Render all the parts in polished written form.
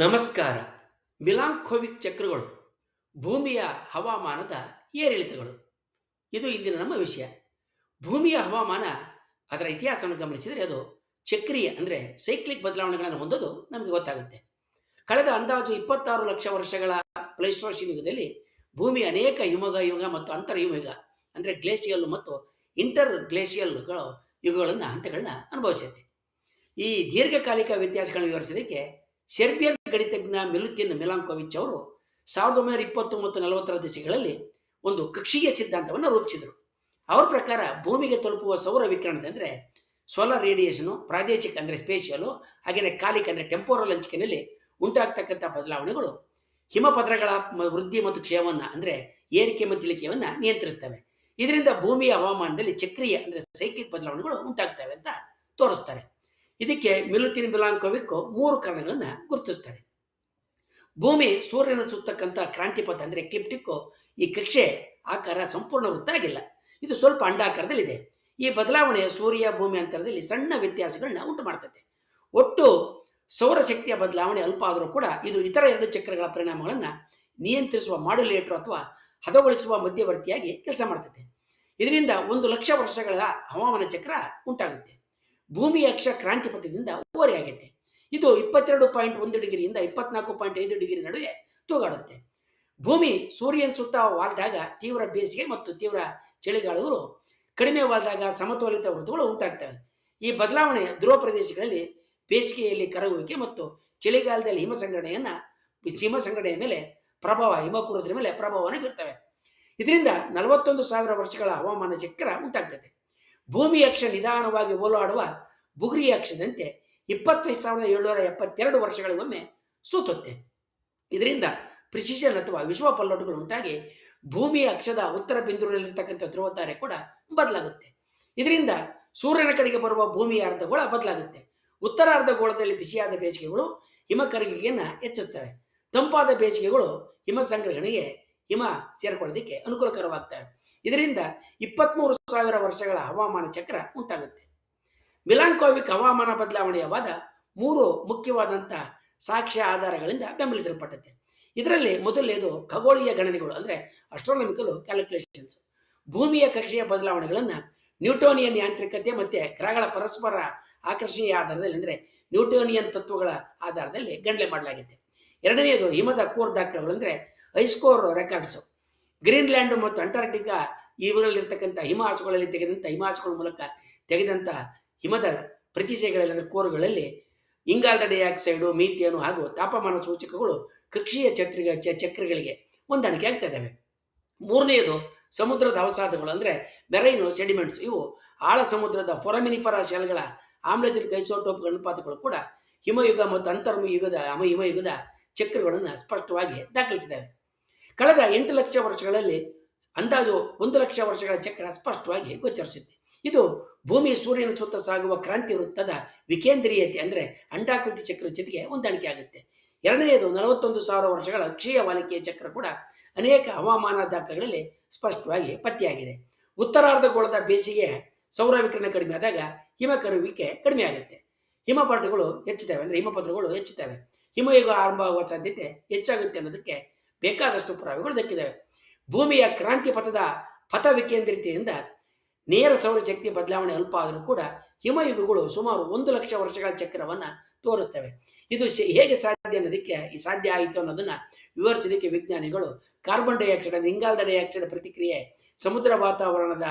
ನಮಸ್ಕಾರ. ಮಿಲಾಂಕೋವಿಕ್ ಚಕ್ರಗಳು ಭೂಮಿಯ ಹವಾಮಾನದ ಏರಿಳಿತಗಳು. ಇದು ಇಂದಿನ ನಮ್ಮ ವಿಷಯ. ಭೂಮಿಯ ಹವಾಮಾನ ಅದರ ಇತಿಹಾಸವನ್ನು ಗಮನಿಸಿದರೆ ಅದು ಚಕ್ರೀಯ ಅಂದರೆ ಸೈಕ್ಲಿಕ್ ಬದಲಾವಣೆಗಳನ್ನು ಹೊಂದೋದು ನಮಗೆ ಗೊತ್ತಾಗುತ್ತೆ. ಕಳೆದ ಅಂದಾಜು 26 ಲಕ್ಷ ವರ್ಷಗಳ ಪ್ಲೈಸ್ಟೋಸಿನ್ ಯುಗದಲ್ಲಿ ಭೂಮಿ ಅನೇಕ ಹಿಮಯುಗ ಮತ್ತು ಅಂತರ್ಹಿಮಯುಗ ಅಂದರೆ ಗ್ಲೇಷಿಯಲ್ ಮತ್ತು ಇಂಟರ್ ಗ್ಲೇಷಿಯಲ್ಗಳು ಯುಗಗಳನ್ನು ಹಂತಗಳನ್ನ ಅನುಭವಿಸಿದೆ. ಈ ದೀರ್ಘಕಾಲಿಕ ವ್ಯತ್ಯಾಸಗಳನ್ನು ವಿವರಿಸೋದಕ್ಕೆ ಸೆರ್ಬಿಯನ್ ಗಣಿತಜ್ಞ ಮಿಲುತಿನ್ ಮಿಲಾಂಕೋವಿಚ್ ಅವರು 1920 ಮತ್ತು 40ರ ದಶಕಗಳಲ್ಲಿ ಒಂದು ಕಕ್ಷೀಯ ಸಿದ್ಧಾಂತವನ್ನು ರೂಪಿಸಿದರು. ಅವರ ಪ್ರಕಾರ ಭೂಮಿಗೆ ತಲುಪುವ ಸೌರ ವಿಕಿರಣದ ಅಂದರೆ ಸೋಲಾರ್ ರೇಡಿಯೇಷನು ಪ್ರಾದೇಶಿಕ ಅಂದರೆ ಸ್ಪೇಷಿಯಲು, ಹಾಗೆಯೇ ಕಾಲಿಕ ಅಂದರೆ ಟೆಂಪೋರಲ್ ಹಂಚಿಕೆಯಲ್ಲಿ ಉಂಟಾಗ್ತಕ್ಕಂಥ ಬದಲಾವಣೆಗಳು ಹಿಮಪದರಗಳ ವೃದ್ಧಿ ಮತ್ತು ಕ್ಷಯವನ್ನು ಅಂದರೆ ಏರಿಕೆ ಮತ್ತು ಇಳಿಕೆಯನ್ನು ನಿಯಂತ್ರಿಸ್ತವೆ. ಇದರಿಂದ ಭೂಮಿಯ ಹವಾಮಾನದಲ್ಲಿ ಚಕ್ರೀಯ ಅಂದರೆ ಸೈಕ್ಲಿಕ್ ಬದಲಾವಣೆಗಳು ಉಂಟಾಗ್ತವೆ ಅಂತ ತೋರಿಸ್ತಾರೆ. ಇದಕ್ಕೆ ಮಿಲುತಿನ್ ಮಿಲಾಂಕೋವಿಕ್ 3 ಕಾರಣಗಳನ್ನು ಗುರುತಿಸ್ತಾರೆ. ಭೂಮಿ ಸೂರ್ಯನ ಸುತ್ತಕ್ಕಂಥ ಕ್ರಾಂತಿಪಥ ಅಂದರೆ ಎಕ್ಲಿಪ್ಟಿಕ್ ಈ ಕಕ್ಷೆ ಆಕಾರ ಸಂಪೂರ್ಣ ವೃತ್ತ ಆಗಿಲ್ಲ, ಇದು ಸ್ವಲ್ಪ ಅಂಡಾಕಾರದಲ್ಲಿದೆ. ಈ ಬದಲಾವಣೆ ಸೂರ್ಯ ಭೂಮಿ ಅಂತರದಲ್ಲಿ ಸಣ್ಣ ವ್ಯತ್ಯಾಸಗಳನ್ನ ಉಂಟು ಮಾಡ್ತದೆ. ಒಟ್ಟು ಸೌರಶಕ್ತಿಯ ಬದಲಾವಣೆ ಅಲ್ಪ ಆದರೂ ಕೂಡ ಇದು ಇತರ 2 ಚಕ್ರಗಳ ಪರಿಣಾಮಗಳನ್ನು ನಿಯಂತ್ರಿಸುವ ಮಾಡ್ಯುಲೇಟರ್ ಅಥವಾ ಹದಗೊಳಿಸುವ ಮಧ್ಯವರ್ತಿಯಾಗಿ ಕೆಲಸ ಮಾಡ್ತದೆ. ಇದರಿಂದ 1 ಲಕ್ಷ ವರ್ಷಗಳ ಹವಾಮಾನ ಚಕ್ರ ಉಂಟಾಗುತ್ತೆ. ಭೂಮಿಯ ಅಕ್ಷ ಕ್ರಾಂತಿಪಥದಿಂದ ಓರೆಯಾಗುತ್ತೆ. ಇದು 22.1 ಡಿಗ್ರಿಯಿಂದ 24.5 ಡಿಗ್ರಿ ನಡುವೆ ತೂಗಾಡುತ್ತೆ. ಭೂಮಿ ಸೂರ್ಯನ ಸುತ್ತ ವಾಲ್ದಾಗ ತೀವ್ರ ಬೇಸಿಗೆ ಮತ್ತು ತೀವ್ರ ಚಳಿಗಾಲಗಳು, ಕಡಿಮೆ ವಾಲ್ದಾಗ ಸಮತೋಲಿತ ಋತುಗಳು ಉಂಟಾಗ್ತವೆ. ಈ ಬದಲಾವಣೆ ಧ್ರುವ ಪ್ರದೇಶಗಳಲ್ಲಿ ಬೇಸಿಗೆಯಲ್ಲಿ ಕರಗುವಿಕೆ ಮತ್ತು ಚಳಿಗಾಲದಲ್ಲಿ ಹಿಮಸಂಗ್ರಹಣೆಯ ಮೇಲೆ ಪ್ರಭಾವ, ಹಿಮಕುರುದ್ರ ಮೇಲೆ ಪ್ರಭಾವವನ್ನು ಬೀರ್ತವೆ. ಇದರಿಂದ 41,000 ವರ್ಷಗಳ ಹವಾಮಾನ ಚಕ್ರ ಉಂಟಾಗ್ತದೆ. ಭೂಮಿ ಅಕ್ಷ ನಿಧಾನವಾಗಿ ಓಲಾಡುವ ಬುಗುರಿ ಅಕ್ಷದಂತೆ 25,772 ವರ್ಷಗಳಿಗೊಮ್ಮೆ ಸುತ್ತುತ್ತೆ. ಇದರಿಂದ ಪ್ರಿಸಿಷನ್ ಅಥವಾ ವಿಶ್ವ ಪಲ್ಲಟಗಳು ಉಂಟಾಗಿ ಭೂಮಿಯ ಅಕ್ಷದ ಉತ್ತರ ಬಿಂದುವಿನಲ್ಲಿರ್ತಕ್ಕಂಥ ಧ್ರುವತಾರೆ ಕೂಡ ಬದಲಾಗುತ್ತೆ. ಇದರಿಂದ ಸೂರ್ಯನ ಕಡೆಗೆ ಬರುವ ಭೂಮಿಯ ಅರ್ಧಗೋಳ ಬದಲಾಗುತ್ತೆ. ಉತ್ತರ ಅರ್ಧಗೋಳದಲ್ಲಿ ಬಿಸಿಯಾದ ಬೇಸಿಗೆಗಳು ಹಿಮ ಕರಗಿಗೆಯನ್ನು ಹೆಚ್ಚಿಸ್ತವೆ. ತಂಪಾದ ಬೇಸಿಗೆಗಳು ಹಿಮ ಸಂಗ್ರಹಣೆಗೆ, ಹಿಮ ಸೇರ್ಕೊಳ್ಳೋದಕ್ಕೆ ಅನುಕೂಲಕರವಾಗ್ತವೆ. ಇದರಿಂದ 23,000 ವರ್ಷಗಳ ಹವಾಮಾನ ಚಕ್ರ ಉಂಟಾಗುತ್ತೆ. ಮಿಲಾಂಕೋವಿಕ್ ಹವಾಮಾನ ಬದಲಾವಣೆಯ ವಾದ 3 ಮುಖ್ಯವಾದಂಥ ಸಾಕ್ಷ್ಯ ಆಧಾರಗಳಿಂದ ಬೆಂಬಲಿಸಲ್ಪಟ್ಟತೆ. ಇದರಲ್ಲಿ ಮೊದಲನೇದು ಖಗೋಳೀಯ ಗಣನೆಗಳು ಅಂದರೆ ಅಸ್ಟ್ರಾನಮಿಕಲ್ ಕ್ಯಾಲ್ಕುಲೇಷನ್ಸ್. ಭೂಮಿಯ ಕಕ್ಷೆಯ ಬದಲಾವಣೆಗಳನ್ನು ನ್ಯೂಟೋನಿಯನ್ ಯಾಂತ್ರಿಕತೆ ಮತ್ತು ಗ್ರಹಗಳ ಪರಸ್ಪರ ಆಕರ್ಷಣೆಯ ಆಧಾರದಲ್ಲಿ ಅಂದರೆ ನ್ಯೂಟೋನಿಯನ್ ತತ್ವಗಳ ಆಧಾರದಲ್ಲಿ ಗಣನೆ ಮಾಡಲಾಗಿದೆ. ಎರಡನೆಯದು ಹಿಮದ ಕೋರ್ ದಾಖಲೆಗಳು ಅಂದರೆ ಐಸ್ಕೋರ್ ರೆಕಾರ್ಡ್ಸು. ಗ್ರೀನ್ಲ್ಯಾಂಡ್ ಮತ್ತು ಅಂಟಾರ್ಟಿಕಾ ಇವುಗಳಲ್ಲಿರ್ತಕ್ಕಂಥ ಹಿಮಹಾಸುಗಳಲ್ಲಿ ತೆಗೆದಂಥ ಹಿಮಹಾಸುಗಳ ಮೂಲಕ ತೆಗೆದಂಥ ಹಿಮದ ಪ್ರತಿಶಯಗಳಲ್ಲಿ ಕೋರುಗಳಲ್ಲಿ ಇಂಗಾಲದ ಡೈಆಕ್ಸೈಡು, ಮೀಥೇನು ಹಾಗೂ ತಾಪಮಾನ ಸೂಚಕಗಳು ಕಕ್ಷೀಯ ಚಕ್ರಗಳಿಗೆ ಹೊಂದಾಣಿಕೆ ಆಗ್ತಾ ಇದ್ದಾವೆ. ಮೂರನೆಯದು ಸಮುದ್ರದ ಅವಸಾದಗಳು ಅಂದರೆ ಮೆರೈನು ಸೆಡಿಮೆಂಟ್ಸ್. ಇವು ಆಳ ಸಮುದ್ರದ ಫೊರಮಿನಿಫರ ಶೆಲ್ಗಳ ಆಮ್ಲಜನಕ ಐಸೋಟೋಪ್ ಅನುಪಾತಗಳು ಕೂಡ ಹಿಮಯುಗ ಮತ್ತು ಹಿಮಯುಗದ ಚಕ್ರಗಳನ್ನು ಸ್ಪಷ್ಟವಾಗಿ ದಾಖಲಿಸಿದ್ದಾವೆ. ಕಳೆದ 8 ಲಕ್ಷ ವರ್ಷಗಳಲ್ಲಿ ಅಂದಾಜು 1 ಲಕ್ಷ ವರ್ಷಗಳ ಚಕ್ರ ಸ್ಪಷ್ಟವಾಗಿ ಗೋಚರಿಸುತ್ತೆ. ಇದು ಭೂಮಿ ಸೂರ್ಯನ ಸುತ್ತ ಸಾಗುವ ಕ್ರಾಂತಿ ವೃತ್ತದ ವಿಕೇಂದ್ರೀಯತೆ ಅಂದರೆ ಅಂಡಾಕೃತಿ ಚಕ್ರ ಜೊತೆಗೆ ಹೊಂದಾಣಿಕೆ ಆಗುತ್ತೆ. ಎರಡನೆಯದು 41,000 ವರ್ಷಗಳ ಅಕ್ಷೀಯ ವಾಲಿಕೆಯ ಚಕ್ರ ಕೂಡ ಅನೇಕ ಹವಾಮಾನ ದಾಖಲೆಗಳಲ್ಲಿ ಸ್ಪಷ್ಟವಾಗಿ ಪತ್ತೆಯಾಗಿದೆ. ಉತ್ತರಾರ್ಧಗೋಳದ ಬೇಸಿಗೆ ಸೌರ ವಿಕಿರಣ ಕಡಿಮೆ ಆದಾಗ ಹಿಮ ಕರಗುವಿಕೆ ಕಡಿಮೆ ಆಗುತ್ತೆ. ಹಿಮಪಟಗಳು ಹೆಚ್ಚುತ್ತವೆ ಅಂದರೆ ಹಿಮಪದರಗಳು ಹೆಚ್ಚುತ್ತವೆ. ಹಿಮಯುಗ ಆರಂಭವಾಗುವ ಸಾಧ್ಯತೆ ಹೆಚ್ಚಾಗುತ್ತೆ ಅನ್ನೋದಕ್ಕೆ ಬೇಕಾದಷ್ಟು ಪುರಾವೆಗಳು ದಕ್ಕಿದ್ದಾವೆ. ಭೂಮಿಯ ಕ್ರಾಂತಿ ಪಥ ವಿಕೇಂದ್ರೀಯತೆಯಿಂದ ನೇರ ಸೌರಶಕ್ತಿ ಬದಲಾವಣೆ ಅಲ್ಪ ಆದರೂ ಕೂಡ ಹಿಮಯುಗಗಳು ಸುಮಾರು 1 ಲಕ್ಷ ವರ್ಷಗಳ ಚಕ್ರವನ್ನು ತೋರಿಸ್ತವೆ. ಇದು ಹೇಗೆ ಸಾಧ್ಯ ಅನ್ನೋದಕ್ಕೆ ಸಾಧ್ಯ ಆಯಿತು ಅನ್ನೋದನ್ನು ವಿವರಿಸೋದಕ್ಕೆ ವಿಜ್ಞಾನಿಗಳು ಕಾರ್ಬನ್ ಡೈಆಕ್ಸೈಡ್ ಅಂದರೆ ಇಂಗಾಲದ ಡೈಆಕ್ಸೈಡ್ ಪ್ರತಿಕ್ರಿಯೆ, ಸಮುದ್ರ ವಾತಾವರಣದ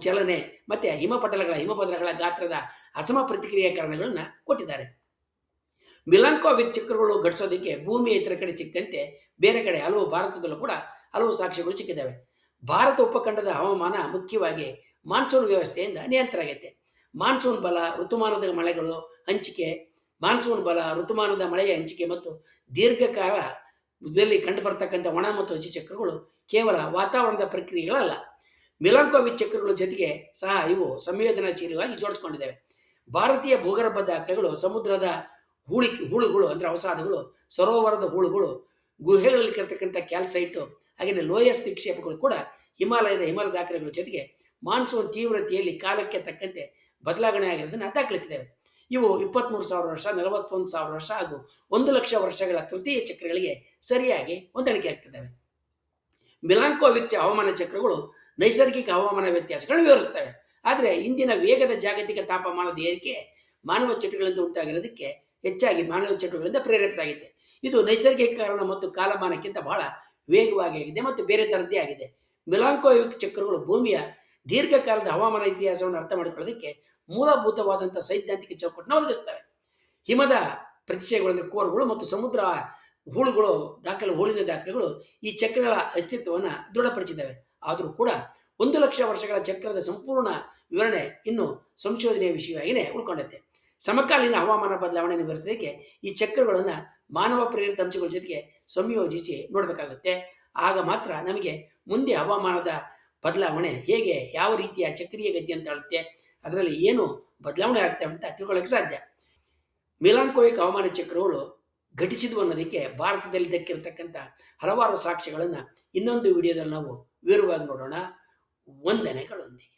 ಚಲನೆ ಮತ್ತು ಹಿಮಪದರಗಳ ಗಾತ್ರದ ಅಸಮ ಪ್ರತಿಕ್ರಿಯೆ ಕಾರಣಗಳನ್ನು ಕೊಟ್ಟಿದ್ದಾರೆ. ಮಿಲಾಂಕೋವಿಕ್ ಚಕ್ರಗಳು ಘಟಿಸೋದಕ್ಕೆ ಭೂಮಿಯ ಇತರ ಕಡೆ ಸಿಕ್ಕಂತೆ ಬೇರೆ ಕಡೆ ಭಾರತದಲ್ಲೂ ಕೂಡ ಹಲವು ಸಾಕ್ಷ್ಯಗಳು ಸಿಕ್ಕಿದ್ದಾವೆ. ಭಾರತ ಉಪಖಂಡದ ಹವಾಮಾನ ಮುಖ್ಯವಾಗಿ ಮಾನ್ಸೂನ್ ವ್ಯವಸ್ಥೆಯಿಂದ ನಿಯಂತ್ರಣ ಆಗೈತೆ. ಮಾನ್ಸೂನ್ ಬಲ, ಋತುಮಾನದ ಮಳೆಯ ಹಂಚಿಕೆ ಮತ್ತು ದೀರ್ಘಕಾಲದಲ್ಲಿ ಕಂಡುಬರ್ತಕ್ಕಂಥ ಒಣ ಮತ್ತು ಹಸಿ ಚಕ್ರಗಳು ಕೇವಲ ವಾತಾವರಣದ ಪ್ರಕ್ರಿಯೆಗಳಲ್ಲ, ಮಿಲಾಂಕೋವಿಕ್ ಚಕ್ರಗಳ ಜೊತೆಗೆ ಸಹ ಇವು ಸಂವೇದನಾಶೀಲವಾಗಿ ಜೋಡಿಸಿಕೊಂಡಿದ್ದಾವೆ. ಭಾರತೀಯ ಭೂಗರ್ಭ ದಾಖಲೆಗಳು ಸಮುದ್ರದ ಹೂಳುಗಳು ಅಂದರೆ ಅವಸಾದಗಳು, ಸರೋವರದ ಹೂಳುಗಳು, ಗುಹೆಗಳಲ್ಲಿ ಇರತಕ್ಕಂಥ ಕ್ಯಾಲ್ಸೈಟು, ಹಾಗೆಯೇ ಲೋಯಸ್ ನಿಕ್ಷೇಪಗಳು ಕೂಡ ಹಿಮಾಲಯದ ಹಿಮದ ದಾಖಲೆಗಳ ಜೊತೆಗೆ ಮಾನ್ಸೂನ್ ತೀವ್ರತೆಯಲ್ಲಿ ಕಾಲಕ್ಕೆ ತಕ್ಕಂತೆ ಬದಲಾವಣೆ ಆಗಿರೋದನ್ನು ದಾಖಲಿಸಿದ್ದೇವೆ. ಇವು 23,000 ವರ್ಷ, 41,000 ವರ್ಷ ಹಾಗೂ 1,00,000 ವರ್ಷಗಳ ತೃತೀಯ ಚಕ್ರಗಳಿಗೆ ಸರಿಯಾಗಿ ಹೊಂದಾಣಿಕೆ ಆಗ್ತಿದ್ದಾವೆ. ಮಿಲಾಂಕೋವಿಕ್ ಹವಾಮಾನ ಚಕ್ರಗಳು ನೈಸರ್ಗಿಕ ಹವಾಮಾನ ವ್ಯತ್ಯಾಸಗಳನ್ನು ವಿವರಿಸ್ತವೆ. ಆದರೆ ಇಂದಿನ ವೇಗದ ಜಾಗತಿಕ ತಾಪಮಾನದ ಏರಿಕೆ ಮಾನವ ಚಟುವಟಿಕೆಗಳಿಂದ ಉಂಟಾಗಿರೋದಕ್ಕೆ ಹೆಚ್ಚಾಗಿ ಮಾನವ ಚಟುವಟಿಕೆಗಳಿಂದ ಪ್ರೇರಿತವಾಗಿದೆ. ಇದು ನೈಸರ್ಗಿಕ ಕಾರಣ ಮತ್ತು ಕಾಲಮಾನಕ್ಕಿಂತ ಬಹಳ ವೇಗವಾಗಿ ಆಗಿದೆ ಮತ್ತು ಬೇರೆ ಥರದ್ದೇ ಆಗಿದೆ. ಮಿಲಾಂಕೋವಿಕ್ ಚಕ್ರಗಳು ಭೂಮಿಯ ದೀರ್ಘಕಾಲದ ಹವಾಮಾನ ಇತಿಹಾಸವನ್ನು ಅರ್ಥ ಮಾಡಿಕೊಳ್ಳೋದಕ್ಕೆ ಮೂಲಭೂತವಾದಂಥ ಸೈದ್ಧಾಂತಿಕ ಚೌಕಟ್ಟನ್ನು ಒದಗಿಸ್ತವೆ. ಹಿಮದ ಪ್ರತಿಶಯಗಳು ಅಂದರೆ ಕೋರ್ಗಳು ಮತ್ತು ಸಮುದ್ರ ಹೂಳುಗಳು ಹೂಳಿನ ದಾಖಲೆಗಳು ಈ ಚಕ್ರಗಳ ಅಸ್ತಿತ್ವವನ್ನು ದೃಢಪಡಿಸಿದ್ದಾವೆ. ಆದರೂ ಕೂಡ 1,00,000 ವರ್ಷಗಳ ಚಕ್ರದ ಸಂಪೂರ್ಣ ವಿವರಣೆ ಇನ್ನು ಸಂಶೋಧನೆಯ ವಿಷಯವಾಗಿಯೇ ಉಳ್ಕೊಂಡೈತೆ. ಸಮಕಾಲೀನ ಹವಾಮಾನ ಬದಲಾವಣೆಯನ್ನು ವಿವರಿಸೋದಕ್ಕೆ ಈ ಚಕ್ರಗಳನ್ನು ಮಾನವ ಪ್ರೇರಿತ ಅಂಶಗಳ ಜೊತೆಗೆ ಸಂಯೋಜಿಸಿ ನೋಡಬೇಕಾಗುತ್ತೆ. ಆಗ ಮಾತ್ರ ನಮಗೆ ಮುಂದೆ ಹವಾಮಾನದ ಬದಲಾವಣೆ ಹೇಗೆ, ಯಾವ ರೀತಿಯ ಚಕ್ರೀಯ ಗತಿ ಅಂತ ಹೇಳುತ್ತೆ, ಅದರಲ್ಲಿ ಏನು ಬದಲಾವಣೆ ಆಗ್ತವೆ ಅಂತ ತಿಳ್ಕೊಳ್ಳೋಕೆ ಸಾಧ್ಯ. ಮಿಲಾಂಕೋವಿಕ್ ಹವಾಮಾನ ಚಕ್ರಗಳು ಘಟಿಸಿದ್ವು ಅನ್ನೋದಕ್ಕೆ ಭಾರತದಲ್ಲಿ ದಕ್ಕಿರತಕ್ಕಂಥ ಹಲವಾರು ಸಾಕ್ಷ್ಯಗಳನ್ನು ಇನ್ನೊಂದು ವಿಡಿಯೋದಲ್ಲಿ ನಾವು ವಿವರವಾಗಿ ನೋಡೋಣ. ವಂದನೆಗಳೊಂದಿಗೆ.